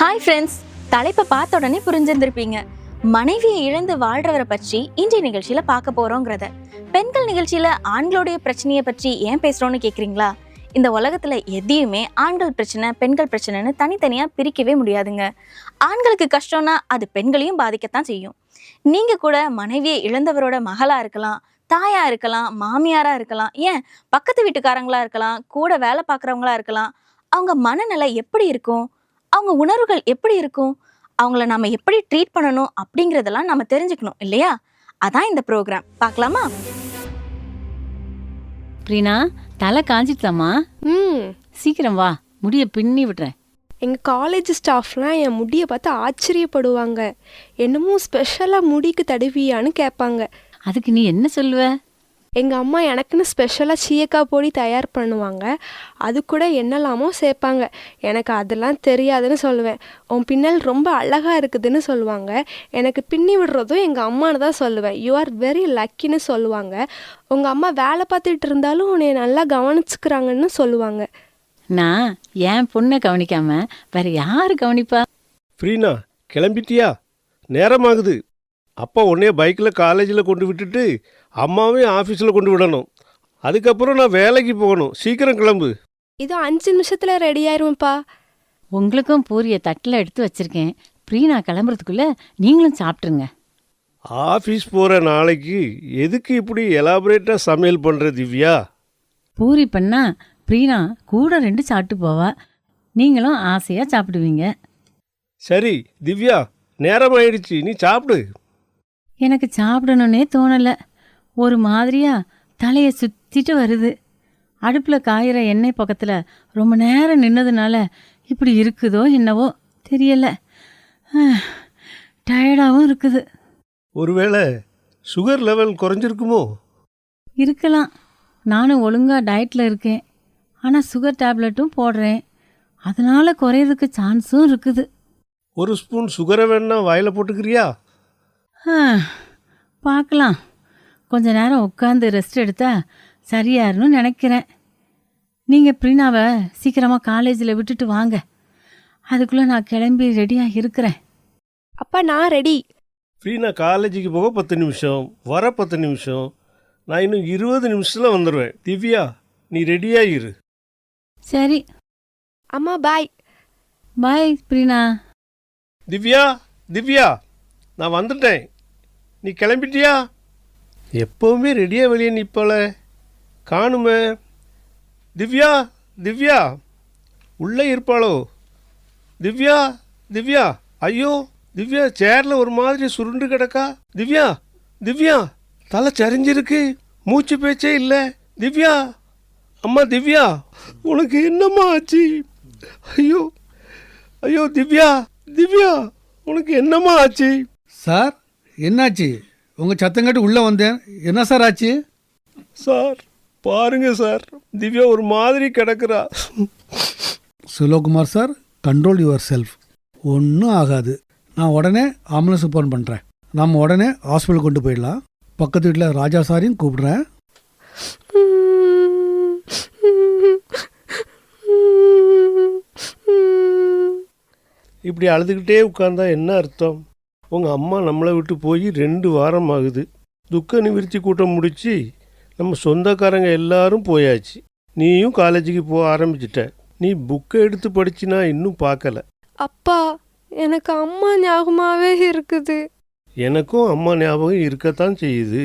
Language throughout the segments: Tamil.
ஹாய் ஃப்ரெண்ட்ஸ், தலைப்பை பார்த்த உடனே புரிஞ்சிருந்திருப்பீங்க. மனைவியை இழந்து வாழ்றவரை பற்றி இன்றைய நிகழ்ச்சியில பார்க்க போறோங்கிறத. பெண்கள் நிகழ்ச்சியில ஆண்களுடைய பிரச்சனையை பற்றி ஏன் பேசுறோம்னு கேட்குறீங்களா? இந்த உலகத்துல எதையுமே ஆண்கள் பிரச்சனை பெண்கள் பிரச்சனைன்னு தனித்தனியா பிரிக்கவே முடியாதுங்க. ஆண்களுக்கு கஷ்டம்னா அது பெண்களையும் பாதிக்கத்தான் செய்யும். நீங்க கூட மனைவியை இழந்தவரோட மகளா இருக்கலாம், தாயா இருக்கலாம், மாமியாரா இருக்கலாம், ஏன் பக்கத்து வீட்டுக்காரங்களா இருக்கலாம், கூட வேலை பார்க்குறவங்களா இருக்கலாம். அவங்க மனநிலை எப்படி இருக்கும், அவங்க உணர்வுகள் எப்படி இருக்கும், அவங்கள நாம எப்படி ட்ரீட் பண்ணணும் அப்படிங்கிறதெல்லாம் நம்ம தெரிஞ்சுக்கணும் இல்லையா? அதான் இந்த ப்ரோக்ராம். பார்க்கலாமா? பிரீனா, தலை காஞ்சிட்டாமா? சீக்கிரம் வா, முடிய பின்னி விடுறேன். எங்கள் காலேஜ் ஸ்டாஃப்லாம் என் முடியை பார்த்து ஆச்சரியப்படுவாங்க. என்னமோ ஸ்பெஷலாக முடிக்கு தடுவியான்னு கேட்பாங்க. அதுக்கு நீ என்ன சொல்லுவ? எங்கள் அம்மா எனக்குன்னு ஸ்பெஷலாக சீயக்காய் பொடி தயார் பண்ணுவாங்க. அது கூட என்னெல்லாமோ சேர்ப்பாங்க. எனக்கு அதெல்லாம் தெரியாதுன்னு சொல்லுவேன். உன் பின்னல் ரொம்ப அழகாக இருக்குதுன்னு சொல்லுவாங்க. எனக்கு பின்னி விடுறதும் எங்கள் அம்மானு தான் சொல்லுவேன். யூ ஆர் வெரி லக்கின்னு சொல்லுவாங்க. உங்கள் அம்மா வேலை பார்த்துட்டு இருந்தாலும் உன்னை நல்லா கவனிச்சுக்கிறாங்கன்னு சொல்லுவாங்க. நான் என் பொண்ணை கவனிக்காம வேற யாரு கவனிப்பா? ஃப்ரீனா, கிளம்பிட்டியா? நேரமாகுது. அப்பா உடனே பைக்கில் காலேஜில் கொண்டு விட்டுட்டு அம்மாவையும் ஆஃபீஸில் கொண்டு விடணும். அதுக்கப்புறம் நான் வேலைக்கு போகணும். சீக்கிரம் கிளம்பு. இது 5 நிமிஷத்தில் ரெடி ஆயிருவேன்ப்பா. உங்களுக்கும் பூரிய தட்டில் எடுத்து வச்சிருக்கேன். பிரீனா கிளம்புறதுக்குள்ள நீங்களும் சாப்பிட்ருங்க. ஆஃபீஸ் போகிற நாளைக்கு எதுக்கு இப்படி எலாபரேட்டாக சமையல் பண்ணுற திவ்யா? பூரி பண்ணா பிரீனா கூட 2 சாப்பிட்டு போவா. நீங்களும் ஆசையாக சாப்பிடுவீங்க. சரி திவ்யா, நேரம் ஆயிடுச்சு, நீ சாப்பிடு. எனக்கு சாப்பிடணுன்னே தோணலை. ஒரு மாதிரியா தலையை சுற்றிட்டு வருது. அடுப்பில் காயிற எண்ணெய் பக்கத்தில் ரொம்ப நேரம் நின்னதுனால இப்படி இருக்குதோ என்னவோ தெரியல. டயர்டாகவும் இருக்குது. ஒருவேளை சுகர் லெவல் குறைஞ்சிருக்குமோ? இருக்கலாம். நானும் ஒழுங்காக டயட்டில் இருக்கேன். ஆனால் சுகர் டேப்லெட்டும் போடுறேன். அதனால் குறையிறதுக்கு சான்ஸும் இருக்குது. ஒரு ஸ்பூன் சுகரை வேணா வாயில் போட்டுக்கிறியா? பார்க்கலாம். கொஞ்ச நேரம் உட்காந்து ரெஸ்ட் எடுத்தா சரியாருன்னு நினைக்கிறேன். நீங்கள் பிரீனாவை சீக்கிரமாக காலேஜில் விட்டுட்டு வாங்க. அதுக்குள்ளே நான் கிளம்பி ரெடியாக இருக்கிறேன். அப்பா நான் ரெடி. ஃப்ரீனா காலேஜுக்கு போக 10 நிமிஷம், வர 10 நிமிஷம். நான் இன்னும் 20 நிமிஷத்தில் வந்துடுவேன். திவ்யா, நீ ரெடியாக இரு. சரி. அம்மா பாய். பாய் பிரீனா. திவ்யா, திவ்யா, நான் வந்துட்டேன். நீ கிளம்பிட்டியா? எப்போவுமே ரெடியாக வெளியே நிற்பாள, காணுமே. திவ்யா, திவ்யா, உள்ளே இருப்பாளோ? திவ்யா, திவ்யா, ஐயோ திவ்யா, சேரில் ஒரு மாதிரி சுருண்டு கிடக்கா. திவ்யா, திவ்யா, தலை சரிஞ்சிருக்கு, மூச்சு பேச்சே இல்லை. திவ்யா, அம்மா திவ்யா, உனக்கு என்னம்மா ஆச்சு? ஐயோ ஐயோ திவ்யா, திவ்யா, உனக்கு என்னம்மா ஆச்சு? சார், என்னாச்சு? உங்கள் சத்தம் கேட்டு உள்ளே வந்தேன். என்ன சார் ஆச்சு? சார் பாருங்க சார், திவ்யா ஒரு மாதிரி கிடக்குறா. சுலோகுமார் சார், கண்ட்ரோல் யுவர் செல்ஃப். ஒன்றும் ஆகாது. நான் உடனே ஆம்புலன்ஸு ஃபோன் பண்ணுறேன். நம்ம உடனே ஹாஸ்பிட்டல் கொண்டு போயிடலாம். பக்கத்து வீட்டில் ராஜா சாரையும் கூப்பிடுறேன். இப்படி அழுதுகிட்டே உட்கார்ந்தா என்ன அர்த்தம்? உங்கள் அம்மா நம்மளை விட்டு போய் 2 வாரம் ஆகுது. துக்க நிவர்த்தி கூட்டம் முடிச்சு நம்ம சொந்தக்காரங்க எல்லாரும் போயாச்சு. நீயும் காலேஜுக்கு போக ஆரம்பிச்சிட்ட. நீ புக்கை எடுத்து படிச்சினா இன்னும் பார்க்கல. அப்பா, எனக்கு அம்மா ஞாபகமாகவே இருக்குது. எனக்கும் அம்மா ஞாபகம் இருக்கத்தான் செய்யுது.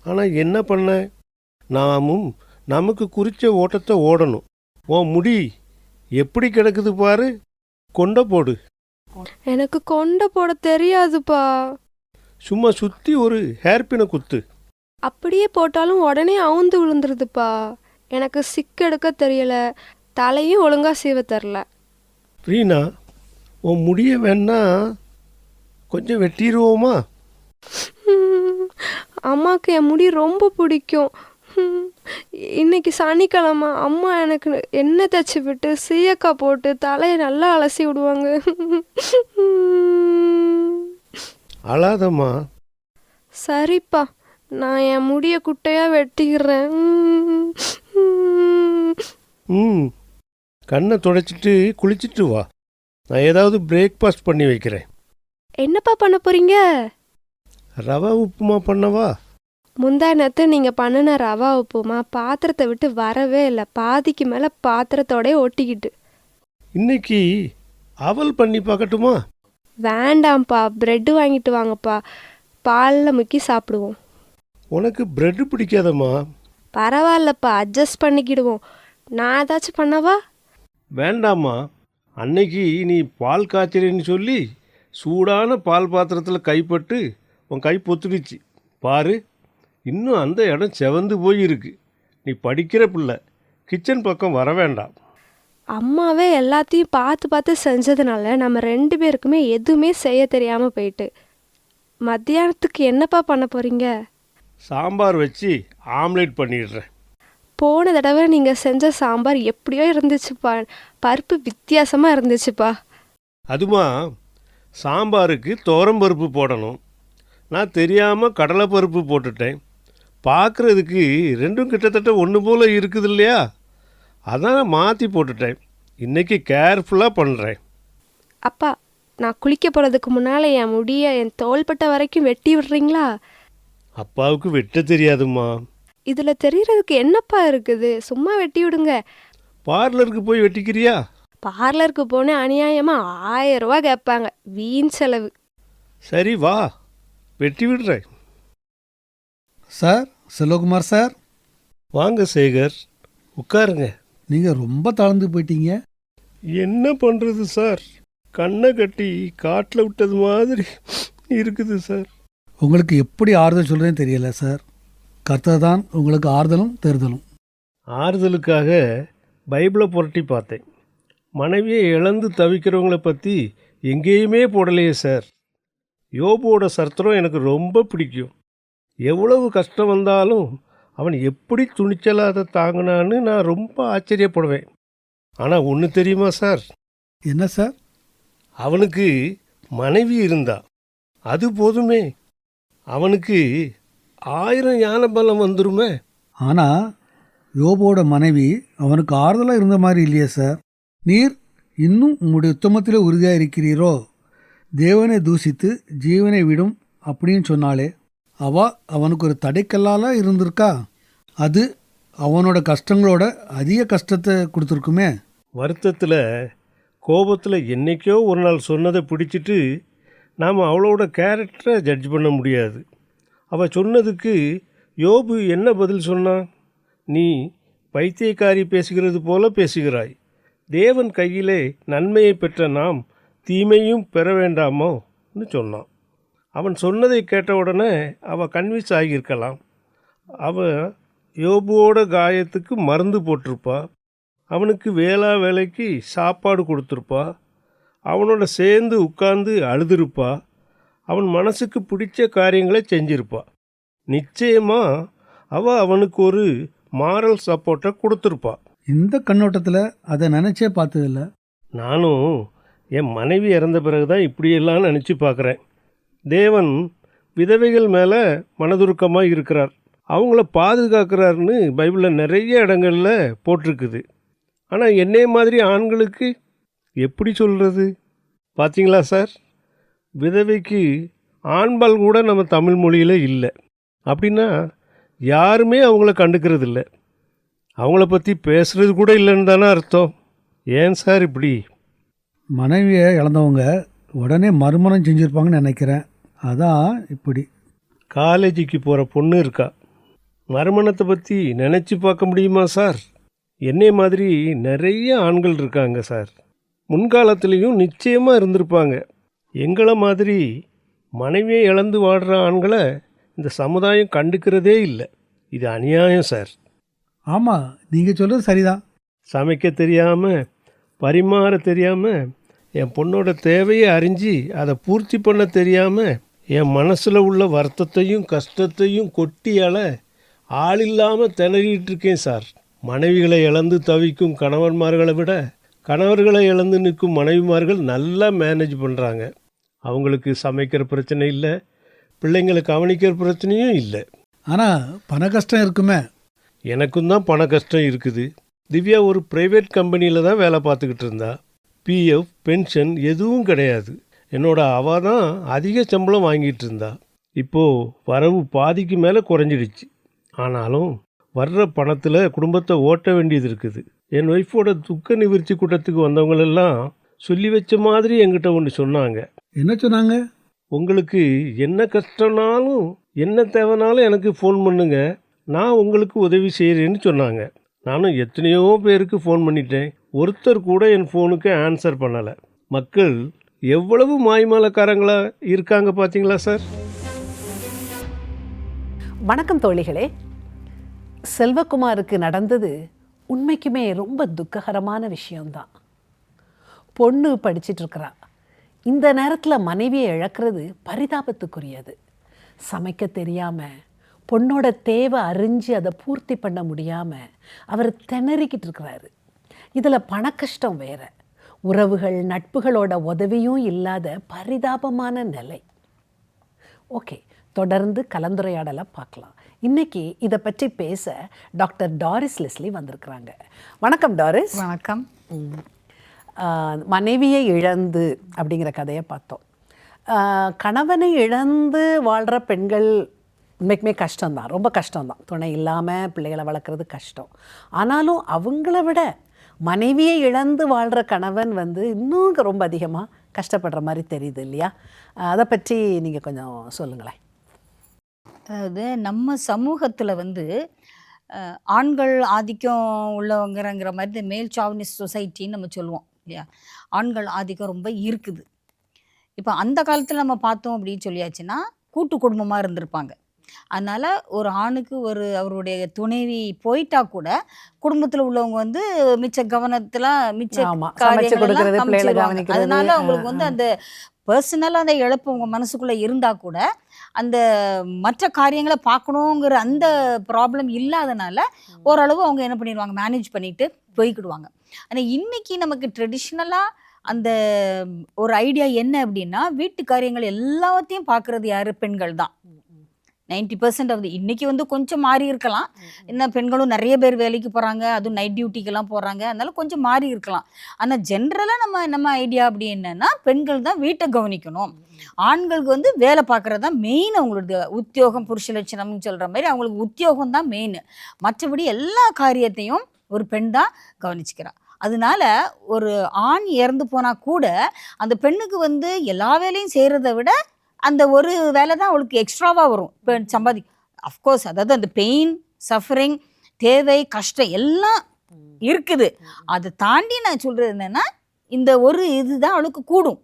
ஆனால் என்ன பண்ண, நாமும் நமக்கு குறித்த ஓட்டத்தை ஓடணும். உன் முடி எப்படி கிடக்குது பாரு, கொண்ட போடு. எனக்கு கொண்டை போட தெரியாதுப்பா. சும்மா சுற்றி ஒரு ஹேர்பினை குத்து. அப்படியே போட்டாலும் உடனே அவுந்து விழுந்துருதுப்பா. எனக்கு சிக்கெடுக்க தெரியல. தலையும் ஒழுங்காக சீவ தெரில. பிரீனா, உன் முடிய வேணா கொஞ்சம் வெட்டிடுவோமா? அம்மாவுக்கு என் முடி ரொம்ப பிடிக்கும். இன்னைக்கு சனிக்கிழமை அம்மா எனக்கு எண்ணெய் தச்சு விட்டு சீயக்காய் போட்டு தலையை நல்லா அலசி விடுவாங்க. அழாதம்மா. சரிப்பா, நான் என் முடியை குட்டையாக வெட்டிக்கிறேன். கண்ணை துடைச்சிட்டு குளிச்சுட்டு வா. நான் ஏதாவது பிரேக்ஃபாஸ்ட் பண்ணி வைக்கிறேன். என்னப்பா பண்ண போறீங்க? ரவா உப்புமா பண்ணவா? முந்தா நேத்து நீங்கள் பண்ணின ரவா உப்புமா பாத்திரத்தை விட்டு வரவே இல்லை. பாதிக்கு மேலே பாத்திரத்தோடய ஒட்டிக்கிட்டு. இன்னைக்கு அவல் பண்ணி பார்க்கட்டுமா? வேண்டாம்ப்பா, ப்ரெட்டு வாங்கிட்டு வாங்கப்பா, பாலில் முக்கி சாப்பிடுவோம். உனக்கு பிரெட் பிடிக்காதம்மா? பரவாயில்லப்பா, அட்ஜஸ்ட் பண்ணிக்கிடுவோம். நான் ஏதாச்சும் பண்ணவா? வேண்டாம்மா. அன்னைக்கு நீ பால் காய்ச்சறேன்னு சொல்லி சூடான பால் பாத்திரத்தில் கைப்பட்டு உன் கை பொத்துடுச்சு பாரு. இன்னும் அந்த இடம் செவந்து போயிருக்கு. நீ படிக்கிற பிள்ளை, கிச்சன் பக்கம் வர வேண்டாம். அம்மாவே எல்லாத்தையும் பார்த்து பார்த்து செஞ்சதுனால நம்ம 2 பேருக்குமே எதுவுமே செய்ய தெரியாமல் போயிட்டு. மத்தியானத்துக்கு என்னப்பா பண்ண போகிறீங்க? சாம்பார் வச்சு ஆம்லேட் பண்ணிடுறேன். போன தடவை நீங்கள் செஞ்ச சாம்பார் எப்படியோ இருந்துச்சுப்பா. பருப்பு வித்தியாசமாக இருந்துச்சுப்பா. அதுமா, சாம்பாருக்கு துவரம்பருப்பு போடணும். நான் தெரியாமல் கடலைப்பருப்பு போட்டுட்டேன். பார்க்குறதுக்கு ரெண்டும் கிட்டத்தட்ட ஒன்று போல் இருக்குது இல்லையா? அதான் மாற்றி போட்டுட்டேன். இன்றைக்கி கேர்ஃபுல்லாக பண்ணுறேன். அப்பா, நான் குளிக்க போகிறதுக்கு முன்னால் என் முடியை என் தோள்பட்ட வரைக்கும் வெட்டி விடுறீங்களா? அப்பாவுக்கு வெட்ட தெரியாதும்மா. இதில் தெரியறதுக்கு என்னப்பா இருக்குது? சும்மா வெட்டி விடுங்க. பார்லருக்கு போய் வெட்டிக்கிறியா? பார்லருக்கு போனால் அநியாயமாக 1000 ரூபா கேட்பாங்க. வீண் செலவு. சரி வா, வெட்டி விடுறேன். சார், செல்வகுமார் சார், வாங்க சேகர், உட்காருங்க. நீங்கள் ரொம்ப தளர்ந்து போயிட்டீங்க. என்ன பண்ணுறது சார், கண்ணை கட்டி காட்டில் விட்டது மாதிரி இருக்குது சார். உங்களுக்கு எப்படி ஆறுதல் சொல்கிறேன்னு தெரியல சார். கர்த்தர் தான் உங்களுக்கு ஆறுதலும் தேர்தலும். ஆறுதலுக்காக பைபிளை புரட்டி பார்த்தேன். மனைவியை இழந்து தவிக்கிறவங்கள பற்றி எங்கேயுமே போடலையே சார். யோபோட சரித்திரம் எனக்கு ரொம்ப பிடிக்கும். எவ்வளவு கஷ்டம் வந்தாலும் அவன் எப்படி துணிச்சலாக அதை தாங்கினான்னு நான் ரொம்ப ஆச்சரியப்படுவேன். ஆனால் ஒன்று தெரியுமா சார்? என்ன சார்? அவனுக்கு மனைவி இருந்தா அது போதுமே. அவனுக்கு 1000 ஞான பலம் வந்துருமே. ஆனால் யோபோட மனைவி அவனுக்கு ஆறுதலாக இருந்த மாதிரி இல்லையே சார். நீர் இன்னும் உம்முடைய உத்தமத்திலே உறுதியாக இருக்கிறீரோ? தேவனை தூசித்து ஜீவனை விடும் அப்படின்னு சொன்னாலே அவனுக்கு ஒரு தடைக்கல்லால இருந்திருக்கா? அது அவனோட கஷ்டங்களோட அதிக கஷ்டத்தை கொடுத்துருக்குமே. வருத்தத்தில் கோபத்தில் என்னைக்கோ ஒரு நாள் சொன்னதை பிடிச்சிட்டு நாம் அவளோட கேரக்டரை ஜட்ஜ் பண்ண முடியாது. அவள் சொன்னதுக்கு யோபு என்ன பதில் சொன்னான்? நீ பைத்தியக்காரி பேசுகிறது போல பேசுகிறாய். தேவன் கையிலே நன்மையை பெற்ற நாம் தீமையும் பெற வேண்டாமோன்னு சொன்னான். அவன் சொன்னதை கேட்ட உடனே அவள் கன்வின்ஸ் ஆகியிருக்கலாம். அவள் யோபுவோட காயத்துக்கு மருந்து போட்டிருப்பா. அவனுக்கு வேலைக்கு சாப்பாடு கொடுத்துருப்பா. அவனோட சேர்ந்து உட்கார்ந்து அழுதுருப்பா. அவன் மனசுக்கு பிடிச்ச காரியங்களை செஞ்சிருப்பா. நிச்சயமாக அவனுக்கு ஒரு மாரல் சப்போர்ட்டை கொடுத்துருப்பா. இந்த கண்ணோட்டத்தில் அதை நினச்சே பார்த்ததில்ல. நானும் என் மனைவி இறந்த பிறகு தான் இப்படியெல்லாம் நினச்சி பார்க்குறேன். தேவன் விதவைகள் மேலே மனதுருக்கமாக இருக்கிறார், அவங்கள பாதுகாக்கிறாருன்னு பைபிளில் நிறைய இடங்களில் போட்டிருக்குது. ஆனால் என்னே மாதிரி ஆண்களுக்கு எப்படி சொல்கிறது? பார்த்தீங்களா சார், விதவைக்கு ஆண்பால் கூட நம்ம தமிழ் மொழியில் இல்லை. அப்படின்னா யாருமே அவங்கள கண்டுக்கிறது இல்லை, அவங்கள பற்றி பேசுகிறது கூட இல்லைன்னு தானே அர்த்தம். ஏன் சார் இப்படி? மனைவியை இழந்தவங்க உடனே மறுமணம் செஞ்சுருப்பாங்கன்னு நினைக்கிறேன். அதான் இப்படி. காலேஜுக்கு போகிற பொண்ணு இருக்கா, மறுமணத்தை பற்றி நினச்சி பார்க்க முடியுமா சார்? என்னை மாதிரி நிறைய ஆண்கள் இருக்காங்க சார். முன்காலத்துலேயும் நிச்சயமாக இருந்திருப்பாங்க. எங்களை மாதிரி மனைவியை இழந்து வாடுற ஆண்களை இந்த சமுதாயம் கண்டுக்கிறதே இல்லை. இது அநியாயம் சார். ஆமாம், நீங்கள் சொல்கிறது சரிதான். சமைக்க தெரியாமல், பரிமாற தெரியாமல், என் பொண்ணோட தேவையை அறிஞ்சு அதை பூர்த்தி பண்ண தெரியாமல், என் மனசில் உள்ள வருத்தத்தையும் கஷ்டத்தையும் கொட்டியால் ஆள் இல்லாமல் திணறிட்டு இருக்கேன் சார். மனைவிகளை இழந்து தவிக்கும் கணவன்மார்களை விட கணவர்களை இழந்து நிற்கும் மனைவிமார்கள் நல்லா மேனேஜ் பண்ணுறாங்க. அவங்களுக்கு சமைக்கிற பிரச்சனை இல்லை, பிள்ளைங்களை கவனிக்கிற பிரச்சனையும் இல்லை. ஆனால் பண கஷ்டம் இருக்குமே. எனக்கும் தான் பண கஷ்டம் இருக்குது. திவ்யா ஒரு ப்ரைவேட் கம்பெனியில் தான் வேலை பார்த்துக்கிட்டு இருந்தா. பிஎஃப் பென்ஷன் எதுவும் கிடையாது. என்னோட அவ தான் அதிக சம்பளம் வாங்கிட்டு இருந்தா. இப்போது வரவு பாதிக்கு மேலே குறைஞ்சிடுச்சு. ஆனாலும் வர்ற பணத்தில் குடும்பத்தை ஓட்ட வேண்டியது இருக்குது. என் ஒய்ஃபோட துக்க நிவர்த்தி கூட்டத்துக்கு வந்தவங்களெல்லாம் சொல்லி வச்ச மாதிரி என்கிட்ட ஒன்று சொன்னாங்க. என்ன சொன்னாங்க? உங்களுக்கு என்ன கஷ்டம்னாலும் என்ன தேவைனாலும் எனக்கு ஃபோன் பண்ணுங்க, நான் உங்களுக்கு உதவி செய்கிறேன்னு சொன்னாங்க. நானும் எத்தனையோ பேருக்கு ஃபோன் பண்ணிட்டேன். ஒருத்தர் கூட என் ஃபோனுக்கு ஆன்சர் பண்ணலை. மக்கள் எவ்வளவு மாய்மாலக்காரங்களா இருக்காங்க பார்த்தீங்களா சார்? வணக்கம் தோழிகளே. செல்வகுமாருக்கு நடந்தது உண்மைக்குமே ரொம்ப துக்ககரமான விஷயம்தான். பொண்ணு படிச்சிட்ருக்கிறா. இந்த நேரத்தில் மனைவியை இழக்கிறது பரிதாபத்துக்குரியது. சமைக்க தெரியாமல், பொண்ணோட தேவை அறிஞ்சு அதை பூர்த்தி பண்ண முடியாமல் அவர் திணறிக்கிட்டு இருக்கிறாரு. இதில் பண கஷ்டம் வேற, உறவுகள் நட்புகளோட உதவியும் இல்லாத பரிதாபமான நிலை. ஓகே, தொடர்ந்து கலந்துரையாடலை பார்க்கலாம். இன்னைக்கு இதை பற்றி பேச டாக்டர் டாரிஸ் லெஸ்லி வந்திருக்கிறாங்க. வணக்கம் டாரிஸ். வணக்கம். மனைவியை இழந்து அப்படிங்கிற கதையை பார்த்தோம். கணவனை இழந்து வாழ்கிற பெண்கள் உண்மைக்குமே கஷ்டம்தான், ரொம்ப கஷ்டம்தான். துணை இல்லாமல் பிள்ளைகளை வளர்க்குறது கஷ்டம். ஆனாலும் அவங்கள விட மனைவியை இழந்து வாழ்கிற கணவன் இன்னும் ரொம்ப அதிகமாக கஷ்டப்படுற மாதிரி தெரியுது இல்லையா? அதை பற்றி நீங்கள் கொஞ்சம் சொல்லுங்களேன். அதாவது நம்ம சமூகத்தில் ஆண்கள் ஆதிக்கம் உள்ளவங்கிற மாதிரி இந்த மேல் சாவனிஸ்ட் சொசைட்டின்னு நம்ம சொல்லுவோம் இல்லையா? ஆண்கள் ஆதிக்கம் ரொம்ப இருக்குது. இப்போ அந்த காலத்தில் நம்ம பார்த்தோம் அப்படின்னு சொல்லியாச்சுன்னா கூட்டு குடும்பமாக இருந்திருப்பாங்க. அதனால் ஒரு ஆணுக்கு அவருடைய துணைவி போயிட்டா கூட குடும்பத்தில் உள்ளவங்க மிச்ச கவனத்தில் மிச்ச காரியங்கள். அதனால அவங்களுக்கு அந்த பர்சனலாக அந்த இழப்பு உங்கள் மனசுக்குள்ளே இருந்தால் கூட அந்த மற்ற காரியங்களை பார்க்கணுங்கிற அந்த ப்ராப்ளம் இல்லாதனால ஓரளவு அவங்க என்ன பண்ணிடுவாங்க, மேனேஜ் பண்ணிட்டு போய்க்கிடுவாங்க. ஆனால் இன்னைக்கு நமக்கு ட்ரெடிஷ்னலாக அந்த ஒரு ஐடியா என்ன அப்படின்னா, வீட்டு காரியங்கள் எல்லாத்தையும் பார்க்குறது யார்? பெண்கள் தான். 90% ஆஃப் இன்னைக்கு கொஞ்சம் மாறி இருக்கலாம். இன்னும் பெண்களும் நிறைய பேர் வேலைக்கு போகிறாங்க, அதுவும் நைட் டியூட்டிக்கெல்லாம் போகிறாங்க. அதனால கொஞ்சம் மாறி இருக்கலாம். ஆனால் ஜென்ரலாக நம்ம ஐடியா அப்படி என்னன்னா, பெண்கள் தான் வீட்டை கவனிக்கணும், ஆண்களுக்கு வேலை பார்க்குறது தான் மெயின். அவங்களோட உத்தியோகம் புருஷ லட்சணம்னு சொல்கிற மாதிரி அவங்களுக்கு உத்தியோகம் தான் மெயின். மற்றபடி எல்லா காரியத்தையும் ஒரு பெண் தான் கவனிச்சுக்கிறா. அதனால ஒரு ஆண் இறந்து போனால் கூட அந்த பெண்ணுக்கு எல்லா வேலையும் செய்கிறத விட அந்த ஒரு வேலை தான் அவளுக்கு எக்ஸ்ட்ராவாக வரும். இப்போ அஃப்கோர்ஸ் அதாவது அந்த பெயின், சஃபரிங், தேவை, கஷ்டம் எல்லாம் இருக்குது. அதை தாண்டி நான் சொல்கிறது என்னென்னா, இந்த ஒரு இதுதான் அவளுக்கு கூடும்.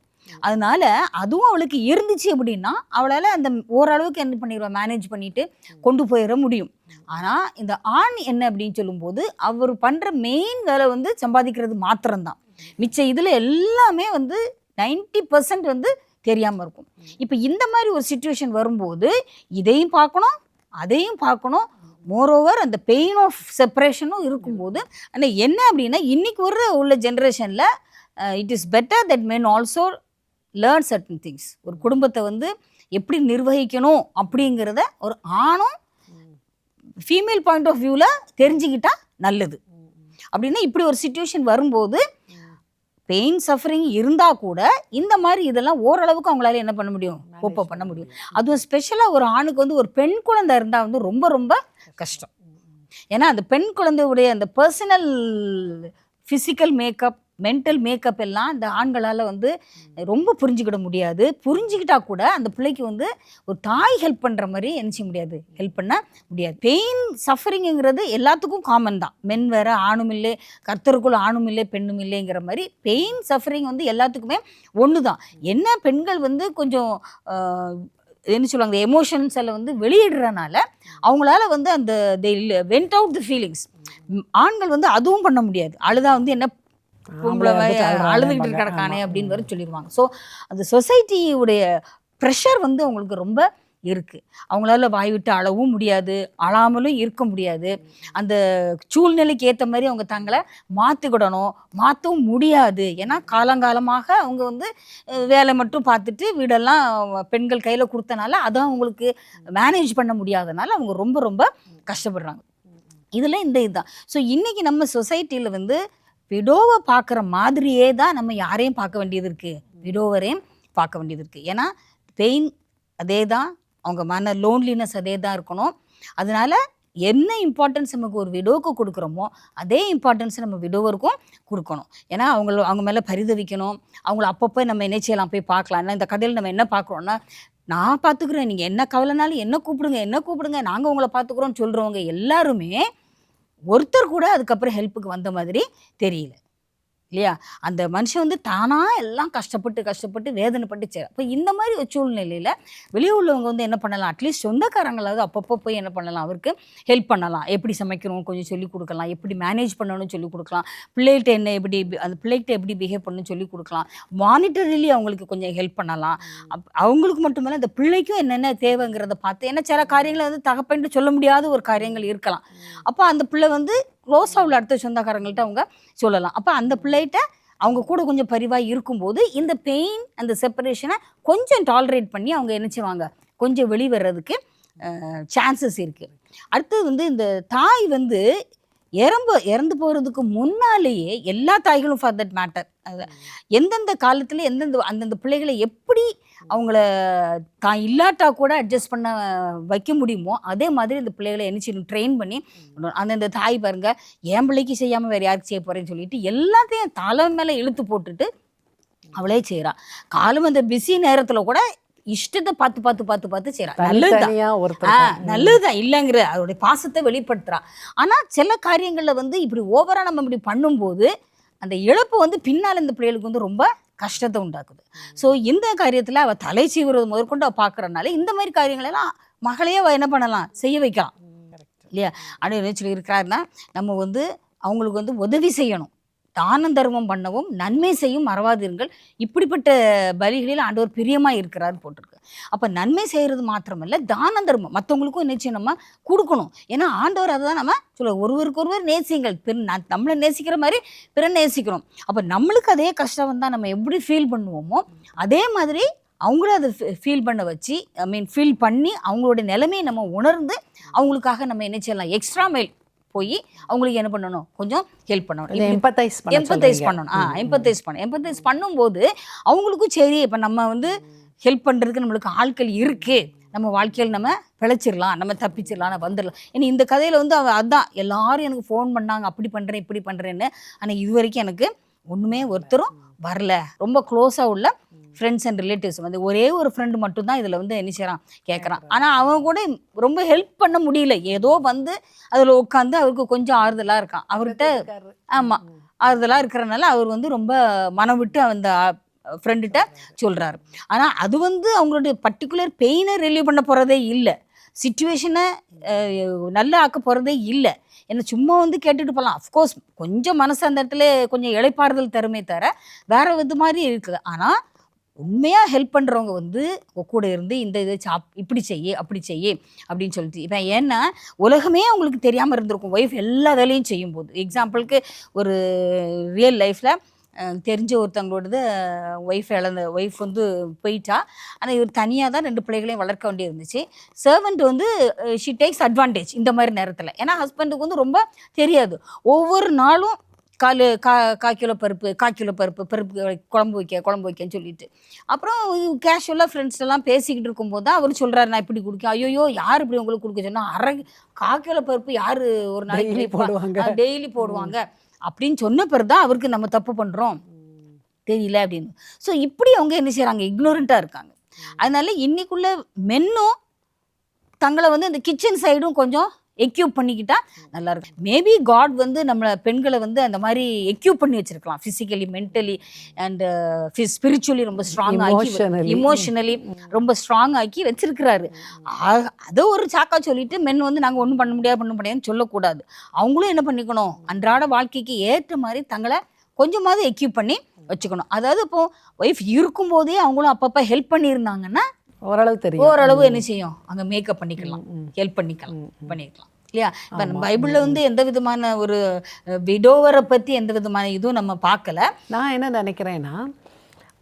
அதனால அதுவும் அவளுக்கு இருந்துச்சு அப்படின்னா அவளால் அந்த ஓரளவுக்கு என்ன பண்ணிடுவா, மேனேஜ் பண்ணிட்டு கொண்டு போயிட முடியும். ஆனால் இந்த ஆண் என்ன அப்படின்னு சொல்லும்போது அவர் பண்ணுற மெயின் வேலை சம்பாதிக்கிறது மாத்திரம்தான். மிச்ச இதில் எல்லாமே 90% தெரியாமல் இருக்கும். இப்போ இந்த மாதிரி ஒரு சிச்சுவேஷன் வரும்போது இதையும் பார்க்கணும், அதையும் பார்க்கணும். மோரோவர் அந்த பெயின் ஆஃப் செப்பரேஷனும் இருக்கும்போது ஆனால் என்ன அப்படின்னா, இன்னைக்கு உள்ள ஜென்ரேஷனில் it is better that men also learn certain things. ஒரு குடும்பத்தை எப்படி நிர்வகிக்கணும் அப்படிங்கிறத ஒரு ஆணும் ஃபீமேல் பாயிண்ட் ஆஃப் வியூவில் தெரிஞ்சுக்கிட்டா நல்லது. அப்படின்னா இப்படி ஒரு சிச்சுவேஷன் வரும்போது பெயின், சஃபரிங் இருந்தால் கூட இந்த மாதிரி இதெல்லாம் ஓரளவுக்கு அவங்களால என்ன பண்ண முடியும், கோப்ப பண்ண முடியும். அதுவும் ஸ்பெஷலாக ஒரு ஆணுக்கு ஒரு பெண் குழந்தை இருந்தால் ரொம்ப ரொம்ப கஷ்டம். ஏன்னா அந்த பெண் குழந்தையுடைய அந்த personal physical makeup, mental makeup எல்லாம் அந்த ஆண்களால் ரொம்ப புரிஞ்சுக்கிட முடியாது. புரிஞ்சுக்கிட்டா கூட அந்த பிள்ளைக்கு ஒரு தாய் ஹெல்ப் பண்ணுற மாதிரி என்ன செய்ய முடியாது, ஹெல்ப் பண்ண முடியாது. பெயின், சஃபரிங்கிறது எல்லாத்துக்கும் காமன் தான். மென் வேற ஆணும் இல்லை, கர்த்தருக்குள் ஆணும் இல்லை பெண்ணும் இல்லைங்கிற மாதிரி பெயின், சஃபரிங் எல்லாத்துக்குமே ஒன்று தான். என்ன பெண்கள் கொஞ்சம் என்ன சொல்லுவாங்க, எமோஷன்ஸ் எல்லாம் வெளியிடுறதுனால அவங்களால அந்த they went out the feelings. ஆண்கள் அதுவும் பண்ண முடியாது. அழுதா என்ன அழுதுகிட்டு கிடக்கானே அப்படின்னு வரை சொல்லிடுவாங்க. ஸோ அந்த சொசைட்டியுடைய ப்ரெஷர் அவங்களுக்கு ரொம்ப இருக்குது. அவங்களால வாய் விட்டு அழவும் முடியாது, அழாமலும் இருக்க முடியாது. அந்த சூழ்நிலைக்கு ஏற்ற மாதிரி அவங்க தங்களை மாற்றிக்கிடணும், மாற்றவும் முடியாது. ஏன்னா காலங்காலமாக அவங்க வேலை மட்டும் பார்த்துட்டு வீடெல்லாம் பெண்கள் கையில் கொடுத்தனால அதை அவங்களுக்கு மேனேஜ் பண்ண முடியாதனால அவங்க ரொம்ப ரொம்ப கஷ்டப்படுறாங்க. இதில் இந்த இதுதான். ஸோ இன்றைக்கி நம்ம சொசைட்டியில் விடோவை பார்க்குற மாதிரியே தான் நம்ம யாரையும் பார்க்க வேண்டியது இருக்குது, விடோவரையும் பார்க்க வேண்டியது இருக்குது. ஏன்னா பெயின் அதே தான், அவங்க மன லோன்லினஸ் அதே தான் இருக்கணும். அதனால என்ன இம்பார்ட்டன்ஸ் நமக்கு ஒரு விடோவுக்கு கொடுக்குறோமோ அதே இம்பார்ட்டன்ஸ் நம்ம விடோவருக்கும் கொடுக்கணும். ஏன்னா அவங்க மேலே பரிதவிக்கணும், அவங்கள அப்பப்போ நம்ம என்ன செய்யலாம் போய் பார்க்கலாம். ஏன்னா இந்த கதையில் நம்ம என்ன பார்க்குறோன்னா, நான் பார்த்துக்குறேன், நீங்கள் என்ன கவலைனாலும் என்ன கூப்பிடுங்க, நாங்கள் உங்களை பார்த்துக்குறோன்னு சொல்கிறவங்க எல்லாருமே ஒருத்தர் கூட அதுக்கப்புறம் ஹெல்ப்புக்கு வந்த மாதிரி தெரியல இல்லையா? அந்த மனுஷன் வந்து தானாக எல்லாம் கஷ்டப்பட்டு வேதனைப்பட்டு சரி. அப்போ இந்த மாதிரி ஒரு சூழ்நிலையில் வெளியே உள்ளவங்க வந்து என்ன பண்ணலாம், அட்லீஸ்ட் சொந்தக்காரங்களாவது அப்பப்போ போய் என்ன பண்ணலாம், அவருக்கு ஹெல்ப் பண்ணலாம். எப்படி சமைக்கணும் கொஞ்சம் சொல்லிக் கொடுக்கலாம், எப்படி மேனேஜ் பண்ணணும்னு சொல்லிக் கொடுக்கலாம், பிள்ளைகிட்ட என்ன எப்படி அந்த பிள்ளைகிட்ட எப்படி பிஹேவ் பண்ணணும்னு சொல்லிக் கொடுக்கலாம், மானிட்டரிலி அவங்களுக்கு கொஞ்சம் ஹெல்ப் பண்ணலாம். அவங்களுக்கு மட்டுமல்ல அந்த பிள்ளைக்கும் என்னென்ன தேவைங்கிறத பார்த்து, ஏன்னா சில காரியங்களை வந்து தகப்பன்ட்டு சொல்ல முடியாத ஒரு காரியங்கள் இருக்கலாம். அப்போ அந்த பிள்ளை வந்து க்ளோஸாக உள்ள அடுத்த சொந்தக்காரங்கள்ட்ட அவங்க சொல்லலாம். அப்போ அந்த பிள்ளைகிட்ட அவங்க கூட கொஞ்சம் பரிவாக இருக்கும்போது இந்த பெயின் அந்த செப்பரேஷனை கொஞ்சம் டாலரேட் பண்ணி அவங்க என்ன செய்வாங்க, கொஞ்சம் வெளிவரதுக்கு சான்சஸ் இருக்குது. அடுத்தது வந்து இந்த தாய் வந்து இறந்து போகிறதுக்கு முன்னாலேயே எல்லா தாய்களும் ஃபார் தட் மேட்டர் எந்தெந்த காலத்தில் அந்தந்த பிள்ளைகளை எப்படி அவங்கள தான் இல்லாட்டா கூட அட்ஜஸ்ட் பண்ண வைக்க முடியுமோ அதே மாதிரி இந்த பிள்ளைகளை என்ன செய்யணும், ட்ரெயின் பண்ணி அந்தந்த தாய் பாருங்க, என் பிள்ளைக்கு செய்யாமல் வேறு யாருக்கு செய்ய போகிறேன்னு சொல்லிட்டு எல்லாத்தையும் தலை மேலே இழுத்து போட்டுட்டு அவளே செய்கிறா. காலம் அந்த பிஸி நேரத்தில் கூட இஷ்டத்தை பார்த்து செய்யறா. நல்லதுதான் இல்லைங்கிற அவருடைய பாசத்தை வெளிப்படுத்துறா. ஆனா சில காரியங்கள்ல வந்து இப்படி ஓவரா நம்ம இப்படி பண்ணும்போது அந்த இழப்பு வந்து பின்னால் இந்த பிள்ளைகளுக்கு வந்து ரொம்ப கஷ்டத்தை உண்டாக்குது. ஸோ இந்த காரியத்துல அவ தலை சீவுறது முதற்கொண்டு அவ பார்க்கறதுனால இந்த மாதிரி காரியங்களெல்லாம் மகளையே அவ என்ன பண்ணலாம், செய்ய வைக்கலாம் இல்லையா? அப்படின்னு சொல்லி இருக்கிறாருன்னா நம்ம வந்து அவங்களுக்கு வந்து உதவி செய்யணும், தான தர்மம் பண்ணவும் நன்மை செய்யும் மறவாதீர்கள், இப்படிப்பட்ட பலிகளில் ஆண்டவர் பிரியமாக இருக்கிறாருன்னு போட்டிருக்கு. அப்போ நன்மை செய்கிறது மாத்திரமல்ல, தான தர்மம் மற்றவங்களுக்கும் நிச்சயம் நம்ம கொடுக்கணும். ஏன்னா ஆண்டவர் அதை தான் நம்ம சொல்ல, ஒருவருக்கொருவர் நேசிங்கள், நம்மளை நேசிக்கிற மாதிரி பிற நேசிக்கணும். அப்போ நம்மளுக்கு அதே கஷ்டம் வந்தால் நம்ம எப்படி ஃபீல் பண்ணுவோமோ அதே மாதிரி அவங்களும் அதை ஃபீல் பண்ண வச்சு ஃபீல் பண்ணி அவங்களுடைய நிலைமையை நம்ம உணர்ந்து அவங்களுக்காக நம்ம என்ன செய்யலாம், எக்ஸ்ட்ரா மைல் போய் அவங்களுக்கு என்ன பண்ணணும், கொஞ்சம் ஹெல்ப் பண்ணணும், எம்பத்தைஸ் பண்ணணும். எம்பத்தைஸ் பண்ணும்போது அவங்களுக்கும் சரி இப்போ நம்ம வந்து ஹெல்ப் பண்ணுறதுக்கு நம்மளுக்கு ஆட்கள் இருக்குது, நம்ம வாழ்க்கையில் நம்ம பிழைச்சிடலாம், நம்ம தப்பிச்சிடலாம், நம்ம வந்துடலாம். ஏன்னா இந்த கதையில் வந்து அதான் எல்லாரும் எனக்கு ஃபோன் பண்ணாங்க, அப்படி பண்ணுறேன் இப்படி பண்ணுறேன்னு. ஆனால் இது வரைக்கும் எனக்கு ஒன்றுமே ஒருத்தரும் வரல. ரொம்ப க்ளோஸாக உள்ள ஃப்ரெண்ட்ஸ் அண்ட் ரிலேட்டிவ்ஸ் வந்து ஒரே ஒரு ஃப்ரெண்டு மட்டும்தான் இதில் வந்து என்ன செய்கிறான், கேட்குறான். ஆனால் அவன் கூட ரொம்ப ஹெல்ப் பண்ண முடியல, ஏதோ வந்து அதில் உட்காந்து அவருக்கு கொஞ்சம் ஆறுதலாக இருக்கான். அவர்கிட்ட ஆமாம் ஆறுதலாக இருக்கிறனால அவர் வந்து ரொம்ப மனம் விட்டு அந்த ஃப்ரெண்டுகிட்ட சொல்கிறாரு. ஆனால் அது வந்து அவங்களுடைய பர்டிகுலர் பெயினை ரிலீவ் பண்ண போகிறதே இல்லை, சிச்சுவேஷனை நல்லா ஆக்க போகிறதே இல்லை. என்ன சும்மா வந்து கேட்டுட்டு போகலாம். அஃப்கோர்ஸ் கொஞ்சம் மனசு அந்த இடத்துல கொஞ்சம் இளைப்பாறுதல் தருமே தவிர வேறு இது மாதிரி இருக்குது. ஆனால் உண்மையாக ஹெல்ப் பண்ணுறவங்க வந்து கூட இருந்து இந்த இது இப்படி செய்ய அப்படி செய்ய அப்படின்னு சொல்லிட்டு. இப்போ ஏன்னா உலகமே அவங்களுக்கு தெரியாமல் இருந்திருக்கும் ஒய்ஃப் எல்லா வேலையும் செய்யும்போது. எக்ஸாம்பிளுக்கு ஒரு ரியல் லைஃப்பில் தெரிஞ்ச ஒருத்தவங்களோடது ஒய்ஃப் வந்து போயிட்டா. ஆனால் இவர் தனியாக தான் 2 பிள்ளைகளையும் வளர்க்க வேண்டிய இருந்துச்சு. சர்வெண்ட் வந்து ஷி டேக்ஸ் அட்வான்டேஜ் இந்த மாதிரி நேரத்தில். ஏன்னா ஹஸ்பண்டுக்கு வந்து ரொம்ப தெரியாது, ஒவ்வொரு நாளும் கால் கிலோ பருப்பு குழம்பு வைக்கன்னு சொல்லிட்டு. அப்புறம் கேஷுவலாக ஃப்ரெண்ட்ஸ் எல்லாம் பேசிக்கிட்டு இருக்கும்போது தான் அவர் சொல்கிறாரு, நான் இப்படி கொடுக்க. ஐயோ யார் இப்படி உங்களுக்கு கொடுக்க சொன்னால், 1/4 கிலோ பருப்பு யார் ஒரு நாளைக்கு டெய்லி போடுவாங்க அப்படின்னு சொன்ன பிறகு தான் அவருக்கு நம்ம தப்பு பண்ணுறோம் தெரியல அப்படின்னு. ஸோ இப்படி அவங்க என்ன செய்கிறாங்க, இக்னோரண்ட்டாக இருக்காங்க. அதனால இன்னைக்குள்ள மென்னும் தங்களை வந்து இந்த கிச்சன் சைடும் கொஞ்சம் எக்யூப் பண்ணிக்கிட்டா நல்லா இருக்கும். மேபி காட் வந்து நம்மளை பெண்களை வந்து அந்த மாதிரி எக்யூப் பண்ணி வச்சிருக்கலாம், ஃபிசிக்கலி மென்டலி அண்ட் ஸ்பிரிச்சுவலி ரொம்ப ஸ்ட்ராங் ஆக்கி, இமோஷனலி ரொம்ப ஸ்ட்ராங் ஆக்கி வச்சிருக்கிறாரு. அதை ஒரு சாக்கா சொல்லிட்டு மென் வந்து நாங்கள் ஒன்றும் பண்ண முடியாதுன்னு சொல்லக்கூடாது. அவங்களும் என்ன பண்ணிக்கணும், அன்றாட வாழ்க்கைக்கு ஏற்ற மாதிரி தங்களை கொஞ்சமாவது எக்யூப் பண்ணி வச்சுக்கணும். அதாவது இப்போ ஒய்ஃப் இருக்கும்போதே அவங்களும் அப்பப்போ ஹெல்ப் பண்ணியிருந்தாங்கன்னா ஓரளவு என்ன செய்யும், அங்கே மேக்கப் பண்ணிக்கலாம், ஹெல்ப் பண்ணிக்கலாம் இல்லையா? இப்போ பைபிளில் வந்து எந்த விதமான ஒரு விடோவரை பற்றி எந்த விதமான இதுவும் நம்ம பார்க்கல. நான் என்ன நினைக்கிறேன்னா,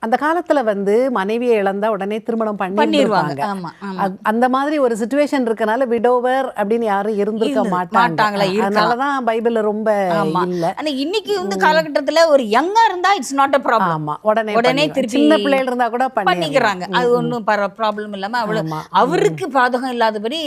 அந்த காலத்துல வந்து மனைவியை இழந்தா உடனே திருமணம் பண்ணிடுவாங்க. பண்ணிடுவாங்க. ஆமா ஆமா. அந்த மாதிரி ஒரு சுச்சுவேஷன் இருக்கனால விடோவர் அப்படின்னு யாரும் இருந்திருக்க மாட்டாங்களா, இருக்கலாம். அதனாலதான் பைபிள்ல ரொம்ப ஆமா. இல்ல. ஆனா இன்னைக்கு வந்து காலகட்டத்துல ஒரு யங்கா இருந்தா இட்ஸ் நாட் அ ப்ராப்ளம். ஆமா, உடனே திருப்பி திருப்பி சின்ன பிள்ளைகள் இருந்தா கூட பண்ணிக்கிறாங்க. அது ஒன்றும் ப்ராப்ளம் இல்லாம ஆமா. அவருக்கு பாதகம் இல்லாதபடி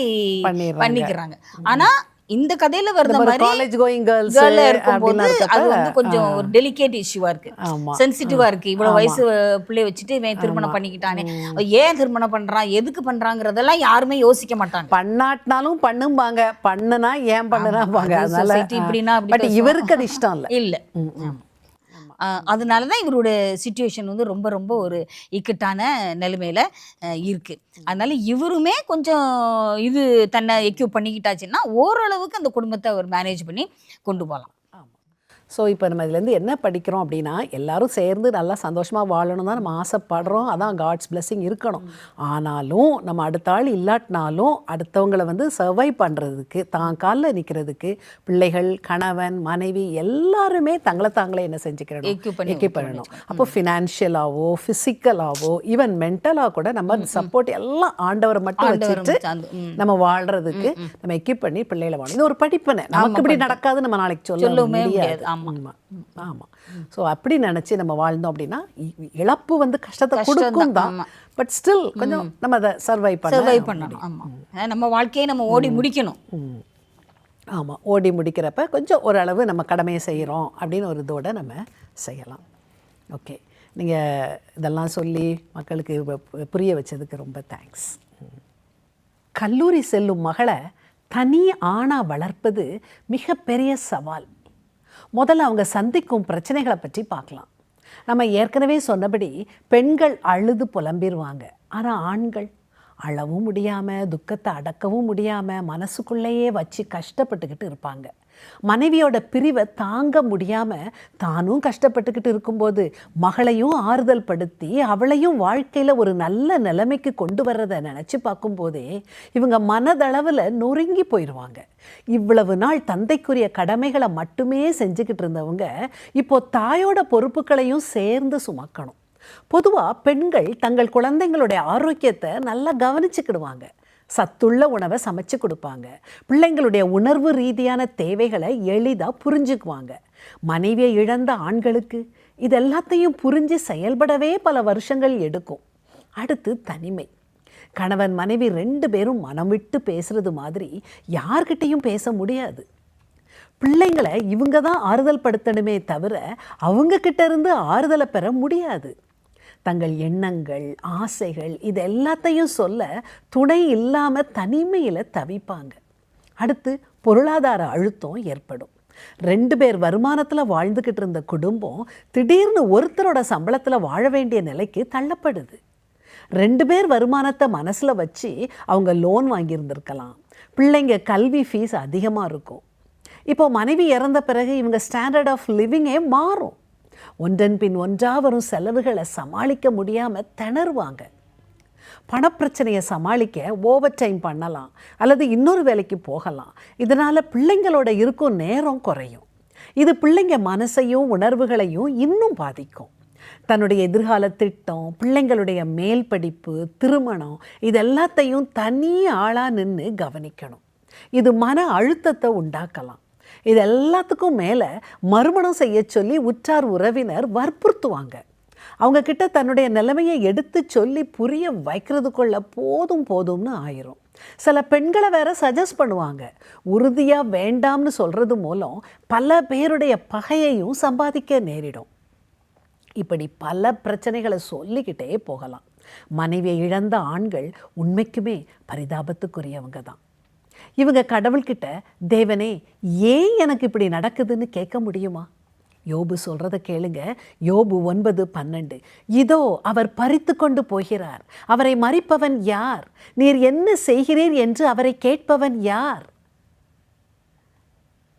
பண்ணிக்கிறாங்க. ஆனா இந்த கதையில வருத மாதிரி காலேஜ் கோயிங் கேர்ள்ஸ் கேர்ள் இருக்கும்போது அது வந்து கொஞ்சம் ஒரு டெலிகேட் இஷ்யூவா இருக்கு, ஆமா. சென்சிட்டிவா இருக்கு. இவ்வளவு ஆமா. வயசு பிள்ளைய வச்சுட்டு இவன் திருமணம் பண்ணிக்கிட்டானே, ஏன் திருமணம் பண்றான், எதுக்கு பண்றாங்கிறதெல்லாம் யாருமே யோசிக்க மாட்டாங்க. பண்ணாட்டினாலும் பண்ணும்பாங்க, பண்ணுனா ஏன் பண்ணுனாம்பாங்க. அது அதனால society இப்படின்னா அப்படி பட் பேசுவோம். இவருக்கு அது இஷ்டம் இல்ல. இல்ல. அதனால தான் இவரோட சிச்சுவேஷன் வந்து ரொம்ப ரொம்ப ஒரு இக்கட்டான நிலைமையில இருக்கு. அதனால இவருமே கொஞ்சம் இது தன்னை எக்யூப் பண்ணிக்கிட்டாச்சுன்னா ஓரளவுக்கு அந்த குடும்பத்தை அவர் மேனேஜ் பண்ணி கொண்டு போகலாம். ஸோ இப்போ நம்ம இதுலேருந்து என்ன படிக்கிறோம் அப்படின்னா, எல்லாரும் சேர்ந்து நல்லா சந்தோஷமாக வாழணும் தான் நம்ம ஆசைப்படுறோம். அதான் காட்ஸ் பிளெஸிங் இருக்கணும். ஆனாலும் நம்ம அடுத்த ஆள் இல்லாட்டினாலும் அடுத்தவங்களை வந்து சர்வை பண்ணுறதுக்கு, தான் காலில் நிற்கிறதுக்கு பிள்ளைகள், கணவன், மனைவி எல்லாருமே தங்களை தாங்களே என்ன செஞ்சுக்கிறணும், எக்யூப் பண்ணணும். அப்போ ஃபினான்ஷியலாவோ ஃபிசிக்கலாவோ ஈவன் மென்டலாக கூட நம்ம சப்போர்ட் எல்லாம் ஆண்டவரை மட்டும் வச்சுட்டு நம்ம வாழ்கிறதுக்கு நம்ம எக்யூப் பண்ணி பிள்ளைகளை வாழணும். இது ஒரு படிப்பனை. நமக்கு இப்படி நடக்காது நம்ம நாளைக்கு சொல்ல முடியாது. ஆமாம். ஸோ அப்படி நினச்சி நம்ம வாழ்ந்தோம் அப்படின்னா இழப்பு வந்து கஷ்டத்தை கொடுக்கும் தான். பட் ஸ்டில் கொஞ்சம் நம்ம அதை சர்வை பண்ணணும். ஆமாம், நம்ம வாழ்க்கையை நம்ம ஓடி முடிக்கணும். ஆமாம், ஓடி முடிக்கிறப்ப கொஞ்சம் ஓரளவு நம்ம கடமையை செய்கிறோம் அப்படின்னு ஒரு இதோடு நம்ம செய்யலாம். ஓகே, நீங்கள் இதெல்லாம் சொல்லி மக்களுக்கு புரிய வச்சதுக்கு ரொம்ப தேங்க்ஸ். கல்லூரி செல்லும் மகளை தனி ஆணாக வளர்ப்பது மிகப்பெரிய சவால். முதல்ல அவங்க சந்திக்கும் பிரச்சனைகளை பற்றி பார்க்கலாம். நம்ம ஏற்கனவே சொன்னபடி பெண்கள் அழுது புலம்பிடுவாங்க. ஆனால் ஆண்கள் அழவும் முடியாமல் துக்கத்தை அடக்கவும் முடியாமல் மனசுக்குள்ளேயே வச்சு கஷ்டப்பட்டுக்கிட்டு இருப்பாங்க. மனைவியோட பிரிவை தாங்க முடியாமல் தானும் கஷ்டப்பட்டுக்கிட்டு இருக்கும்போது மகளையும் ஆறுதல் படுத்தி அவளையும் வாழ்க்கையில் ஒரு நல்ல நிலைமைக்கு கொண்டு வர்றதை நினச்சி பார்க்கும்போதே இவங்க மனதளவில் நொறுங்கி போயிடுவாங்க. இவ்வளவு நாள் தந்தைக்குரிய கடமைகளை மட்டுமே செஞ்சுக்கிட்டு இருந்தவங்க இப்போ தாயோட பொறுப்புகளையும் சேர்ந்து சுமக்கணும். பொதுவாக பெண்கள் தங்கள் குழந்தைங்களுடைய ஆரோக்கியத்தை நல்லா கவனிச்சுக்கிடுவாங்க. சத்துள்ள உணவை சமைச்சு கொடுப்பாங்க. பிள்ளைங்களுடைய உணர்வு ரீதியான தேவைகளை எளிதாக புரிஞ்சுக்குவாங்க. மனைவியை இழந்த ஆண்களுக்கு இது எல்லாத்தையும் புரிஞ்சு செயல்படவே பல வருஷங்கள் எடுக்கும். அடுத்து தனிமை. கணவன் மனைவி 2 பேரும் மனம் விட்டு பேசுறது மாதிரி யார்கிட்டையும் பேச முடியாது. பிள்ளைங்களை இவங்க தான் ஆறுதல் படுத்தணுமே தவிர அவங்க கிட்ட இருந்து ஆறுதலை பெற முடியாது. தங்கள் எண்ணங்கள், ஆசைகள் இது எல்லாத்தையும் சொல்ல துணை இல்லாமல் தனிமையில் தவிப்பாங்க. அடுத்து பொருளாதார அழுத்தம் ஏற்படும். 2 பேர் வருமானத்தில் வாழ்ந்துக்கிட்டு இருந்த குடும்பம் திடீர்னு ஒருத்தரோட சம்பளத்தில் வாழ வேண்டிய நிலைக்கு தள்ளப்படுது. 2 பேர் வருமானத்தை மனசில் வச்சு அவங்க லோன் வாங்கியிருந்திருக்கலாம். பிள்ளைங்க கல்வி ஃபீஸ் அதிகமாக இருக்கும். இப்போ மனைவி இறந்த பிறகு இவங்க ஸ்டாண்டர்ட் ஆஃப் லிவிங்கே மாறும். ஒன்றன் பின் ஒன்றாக வரும் செலவுகளை சமாளிக்க முடியாமல் திணறுவாங்க. பணப்பிரச்சனையை சமாளிக்க ஓவர் டைம் பண்ணலாம் அல்லது இன்னொரு வேலைக்கு போகலாம். இதனால் பிள்ளைங்களோட இருக்கும் நேரம் குறையும். இது பிள்ளைங்க மனசையும் உணர்வுகளையும் இன்னும் பாதிக்கும். தன்னுடைய எதிர்கால திட்டம், பிள்ளைங்களுடைய மேல் படிப்பு, திருமணம் இது எல்லாத்தையும் தனி ஆளாக நின்று கவனிக்கணும். இது மன அழுத்தத்தை உண்டாக்கலாம். இது எல்லாத்துக்கும் மேலே மறுமணம் செய்ய சொல்லி உற்றார் உறவினர் வற்புறுத்துவாங்க. அவங்க கிட்ட தன்னுடைய நிலைமையை எடுத்து சொல்லி புரிய வைக்கிறதுக்குள்ள போதும்னு ஆயிரும். சில பெண்களை வேற சஜஸ்ட் பண்ணுவாங்க. உறுதியாக வேண்டாம்னு சொல்கிறது மூலம் பல பேருடைய பகையையும் சம்பாதிக்க நேரிடும். இப்படி பல பிரச்சனைகளை சொல்லிக்கிட்டே போகலாம். மனைவியை இழந்த ஆண்கள் உண்மைக்குமே பரிதாபத்துக்குரியவங்க தான். இவங்க கடவுள்கிட்ட தேவனே ஏன் எனக்கு இப்படி நடக்குதுன்னு கேட்க முடியுமா? யோபு சொல்கிறத கேளுங்க. யோபு 9:12. இதோ அவர் பறித்து கொண்டு போகிறார், அவரை மறிப்பவன் யார்? நீர் என்ன செய்கிறீர் என்று அவரை கேட்பவன் யார்?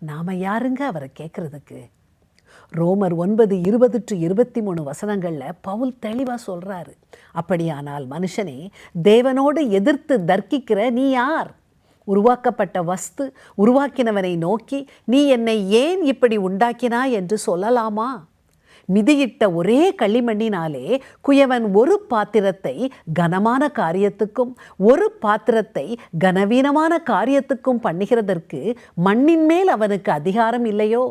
நாம யாருங்க அவரை கேட்கறதுக்கு? ரோமர் 9:20-23 வசனங்களில் பவுல் தெளிவாக சொல்கிறாரு. அப்படியானால் மனுஷனே, தேவனோடு எதிர்த்து தர்க்கிக்கிற நீ யார்? உருவாக்கப்பட்ட வஸ்து உருவாக்கினவனை நோக்கி நீ என்னை ஏன் இப்படி உண்டாக்கினாய் என்று சொல்லலாமா? மிதியிட்ட ஒரே களிமண்ணினாலே குயவன் ஒரு பாத்திரத்தை கனமான காரியத்துக்கும் ஒரு பாத்திரத்தை கனவீனமான காரியத்துக்கும் பண்ணுகிறதற்கு மண்ணின் மேல் அவனுக்கு அதிகாரம் இல்லையோ?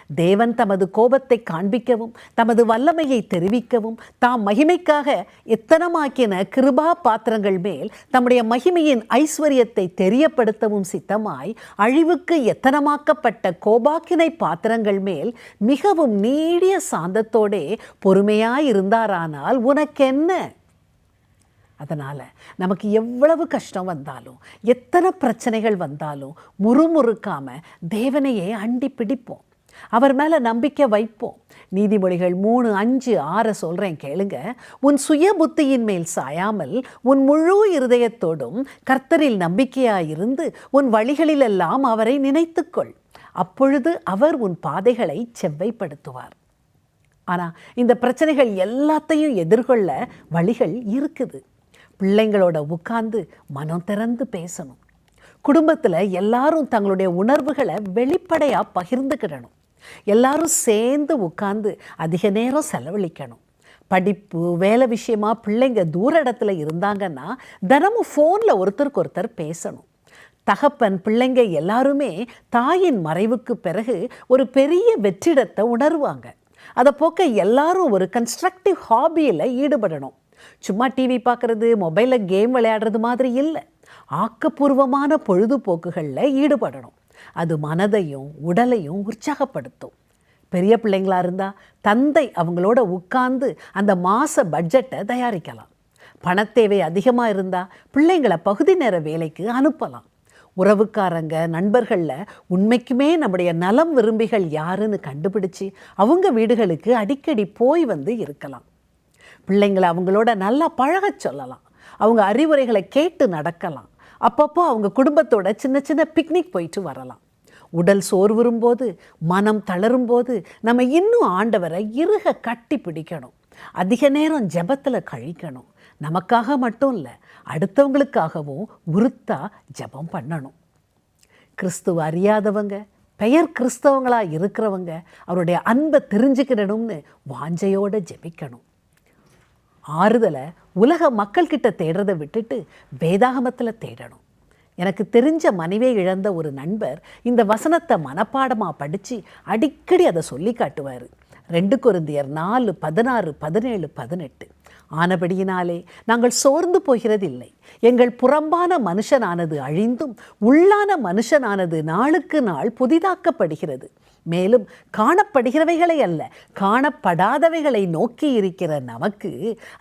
தேவன் தமது கோபத்தை காண்பிக்கவும் தமது வல்லமையை தெரிவிக்கவும் தாம் மகிமைக்காக எத்தனமாக்கின கிருபா பாத்திரங்கள் மேல் தம்முடைய மகிமையின் ஐஸ்வர்யத்தை தெரியப்படுத்தவும் சித்தமாய் அழிவுக்கு எத்தனமாக்கப்பட்ட கோபாக்கினை பாத்திரங்கள் மேல் மிகவும் நீடிய சாந்தத்தோடே பொறுமையாயிருந்தாரானால் உனக்கென்ன? அதனால் நமக்கு எவ்வளவு கஷ்டம் வந்தாலும் எத்தனை பிரச்சனைகள் வந்தாலும் முறுமுறுக்காம தேவனையே அண்டி பிடிப்போம், அவர் மேலே நம்பிக்கை வைப்போம். நீதிமொழிகள் 3:5-6 சொல்கிறேன் கேளுங்க. உன் சுய புத்தியின் மேல் சாயாமல் உன் முழு இருதயத்தோடும் கர்த்தரில் நம்பிக்கையாயிருந்து உன் வழிகளிலெல்லாம் அவரை நினைத்துக்கொள், அப்பொழுது அவர் உன் பாதைகளை செவ்வைப்படுத்துவார். ஆனால் இந்த பிரச்சனைகள் எல்லாத்தையும் எதிர்கொள்ள வழிகள் இருக்குது. பிள்ளைங்களோட உட்கார்ந்து மனம் திறந்து பேசணும். குடும்பத்தில் எல்லாரும் தங்களுடைய உணர்வுகளை வெளிப்படையாக பகிர்ந்துக்கிடணும். எல்லாரும் சேர்ந்து உட்கார்ந்து அதிக நேரம் செலவழிக்கணும். படிப்பு வேலை விஷயமா பிள்ளைங்க தூர இடத்துல இருந்தாங்கன்னா தினமும் ஃபோனில் ஒருத்தருக்கு ஒருத்தர் பேசணும். தகப்பன் பிள்ளைங்க எல்லாருமே தாயின் மறைவுக்கு பிறகு ஒரு பெரிய வெற்றிடத்தை உணர்வாங்க. அதை போக்க எல்லாரும் ஒரு கன்ஸ்ட்ரக்டிவ் ஹாபியில் ஈடுபடணும். சும்மா டிவி பார்க்குறது மொபைலில் கேம் விளையாடுறது மாதிரி இல்லை, ஆக்கப்பூர்வமான பொழுதுபோக்குகளில் ஈடுபடணும். அது மனதையும் உடலையும் உற்சாகப்படுத்தும். பெரிய பிள்ளைங்களாக இருந்தால் தந்தை அவங்களோட உட்கார்ந்து அந்த மாத பட்ஜெட்டை தயாரிக்கலாம். பணத்தேவை அதிகமாக இருந்தால் பிள்ளைங்களை பகுதி நேர வேலைக்கு அனுப்பலாம். உறவுக்காரங்க நண்பர்களில் உண்மைக்குமே நம்முடைய நலம் விரும்பிகள் யாருன்னு கண்டுபிடிச்சி அவங்க வீடுகளுக்கு அடிக்கடி போய் வந்து இருக்கலாம். பிள்ளைங்களை அவங்களோட நல்லா பழகச் சொல்லலாம். அவங்க அறிவுரைகளை கேட்டு நடக்கலாம். அப்பப்போ அவங்க குடும்பத்தோட சின்ன சின்ன பிக்னிக் போயிட்டு வரலாம். உடல் சோர்வுறும்போது மனம் தளரும்போது நம்ம இன்னும் ஆண்டவரை இறுக கட்டி பிடிக்கணும். அதிக நேரம் ஜெபத்தில் கழிக்கணும். நமக்காக மட்டும் இல்லை, அடுத்தவங்களுக்காகவும் உறுத்தா ஜெபம் பண்ணணும். கிறிஸ்துவ அறியாதவங்க பெயர் கிறிஸ்தவங்களாக இருக்கிறவங்க அவருடைய அன்பை தெரிஞ்சுக்கிடணும்னு வாஞ்சையோடு ஜெபிக்கணும். ஆறுதலை உலக மக்கள்கிட்ட தேடுறதை விட்டுட்டு வேதாகமத்தில் தேடணும். எனக்கு தெரிஞ்ச மனைவியை இழந்த ஒரு நண்பர் இந்த வசனத்தை மனப்பாடமாக படித்து அடிக்கடி அதை சொல்லி காட்டுவார். 2 கொரிந்தியர் 4:16-17-18. ஆனபடியினாலே நாங்கள் சோர்ந்து போகிறதில்லை. எங்கள் புறம்பான மனுஷனானது அழிந்தும் உள்ளான மனுஷனானது நாளுக்கு நாள் புதிதாக்கப்படுகிறது. மேலும் காணப்படுகிறவைகளை அல்ல காணப்படாதவைகளை நோக்கி இருக்கிற நமக்கு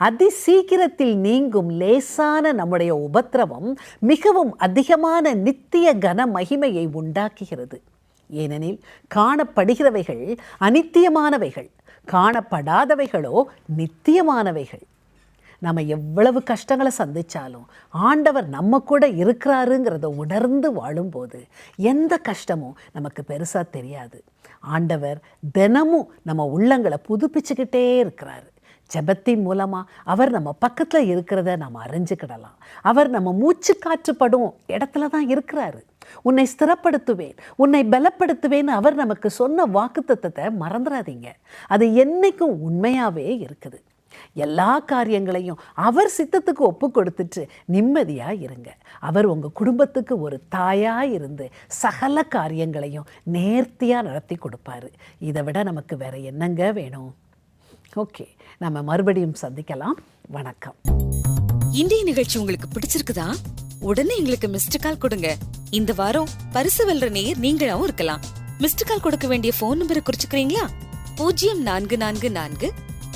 அதிசீக்கிரத்தில் நீங்கும் லேசான நம்முடைய உபத்திரவம் மிகவும் அதிகமான நித்திய கன மகிமையை உண்டாக்குகிறது. ஏனெனில் காணப்படுகிறவைகள் அநித்தியமானவைகள், காணப்படாதவைகளோ நித்தியமானவைகள். நம்ம எவ்வளவு கஷ்டங்களை சந்தித்தாலும் ஆண்டவர் நம்ம கூட இருக்கிறாருங்கிறத உணர்ந்து வாழும்போது எந்த கஷ்டமும் நமக்கு பெருசாக தெரியாது. ஆண்டவர் தினமும் நம்ம உள்ளங்களை புதுப்பிச்சுக்கிட்டே இருக்கிறாரு. ஜெபத்தின் மூலமாக அவர் நம்ம பக்கத்தில் இருக்கிறத நம்ம அறிஞ்சுக்கிடலாம். அவர் நம்ம மூச்சு காற்றுப்படும் இடத்துல தான் இருக்கிறாரு. உன்னை ஸ்திரப்படுத்துவேன், உன்னை பலப்படுத்துவேன்னு அவர் நமக்கு சொன்ன வாக்குத்தத்தத்தை மறந்துடாதீங்க. அது என்னைக்கும் உண்மையாகவே இருக்குது. எல்லா காரியங்களையும் அவர் சித்தத்துக்கு ஒப்பு கொடுத்துட்டு நிம்மதியாக இருங்க. அவர் உங்கள் குடும்பத்துக்கு ஒரு தாயாக இருந்து சகல காரியங்களையும் நேர்த்தியாக நடத்தி கொடுப்பாரு. இதை விட நமக்கு வேற என்னங்க வேணும்? ஓகே, நம்ம மறுபடியும் சந்திக்கலாம். வணக்கம். இன்றைய நிகழ்ச்சி உங்களுக்கு பிடிச்சிருக்குதா? உடனே எங்களுக்கு மிஸ்டு கால் கொடுங்க. இந்த வாரம் பரிசு வெல்ற நேயர் நீங்களாவும் இருக்கலாம். மிஸ்டு கால் கொடுக்க வேண்டிய போன் நம்பரை குறிச்சுக்கிறீங்களா?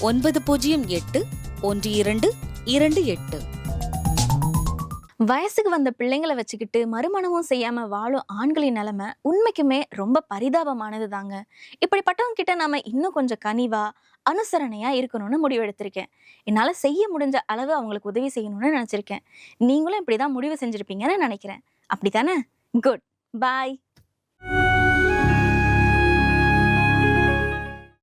0444-908-1228. வயசுக்கு வந்த பிள்ளைங்களை வச்சுக்கிட்டு மறுமணமும் செய்யாம வாழும் ஆண்களின் நிலைமை உண்மைக்குமே ரொம்ப பரிதாபமானது தாங்க. இப்படிப்பட்டவங்க கிட்ட நாம இன்னும் கொஞ்சம் கனிவா அனுசரணையா இருக்கணும்னு முடிவெடுத்திருக்கேன். என்னால செய்ய முடிஞ்ச அளவு அவங்களுக்கு உதவி செய்யணும்னு நினைச்சிருக்கேன். நீங்களும் இப்படிதான் முடிவு செஞ்சிருப்பீங்கன்னு நினைக்கிறேன். அப்படித்தானே? குட். பாய்.